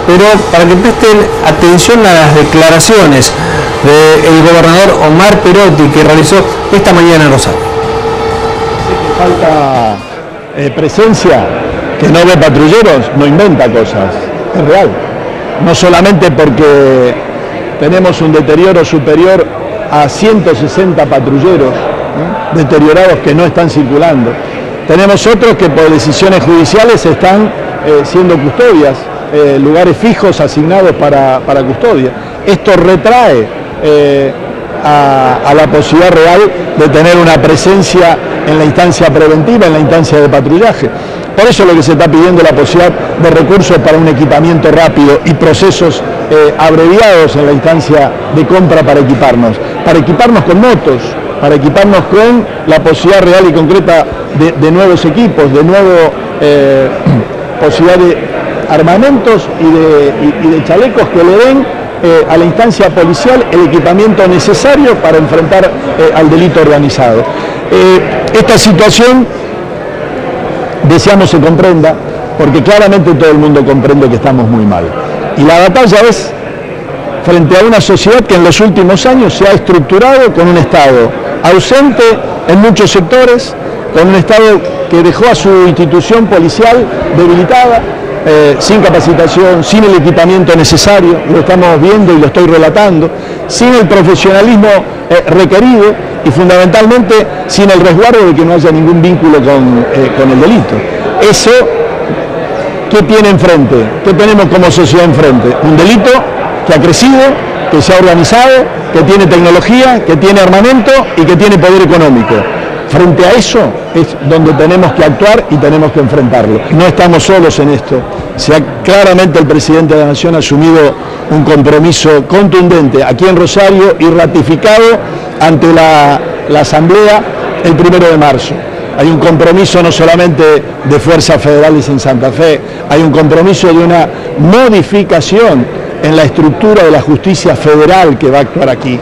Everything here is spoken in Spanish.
pero para que presten atención a las declaraciones del gobernador Omar Perotti que realizó esta mañana en Rosario. Falta presencia, que no ve patrulleros, no inventa cosas, es real. No solamente porque tenemos un deterioro superior a 160 patrulleros, ¿no?, deteriorados que no están circulando. Tenemos otros que por decisiones judiciales están siendo custodias, lugares fijos asignados para custodia. Esto retrae a la posibilidad real de tener una presencia en la instancia preventiva, en la instancia de patrullaje. Por eso lo que se está pidiendo es la posibilidad de recursos para un equipamiento rápido y procesos abreviados en la instancia de compra para equiparnos con motos, para equiparnos con la posibilidad real y concreta de nuevos equipos, de nuevo posibilidad de armamentos y de chalecos que le den a la instancia policial el equipamiento necesario para enfrentar al delito organizado. Esta situación deseamos se comprenda, porque claramente todo el mundo comprende que estamos muy mal. Y la batalla es frente a una sociedad que en los últimos años se ha estructurado con un Estado ausente en muchos sectores, con un Estado que dejó a su institución policial debilitada, sin capacitación, sin el equipamiento necesario, lo estamos viendo y lo estoy relatando, sin el profesionalismo requerido y fundamentalmente sin el resguardo de que no haya ningún vínculo con el delito. Eso, ¿qué tiene enfrente? ¿Qué tenemos como sociedad enfrente? Un delito que ha crecido, que se ha organizado, que tiene tecnología, que tiene armamento y que tiene poder económico. Frente a eso es donde tenemos que actuar y tenemos que enfrentarlo. No estamos solos en esto. Claramente el presidente de la Nación ha asumido un compromiso contundente aquí en Rosario y ratificado ante la Asamblea el 1 de marzo. Hay un compromiso no solamente de fuerzas federales en Santa Fe, hay un compromiso de una modificación en la estructura de la justicia federal que va a actuar aquí.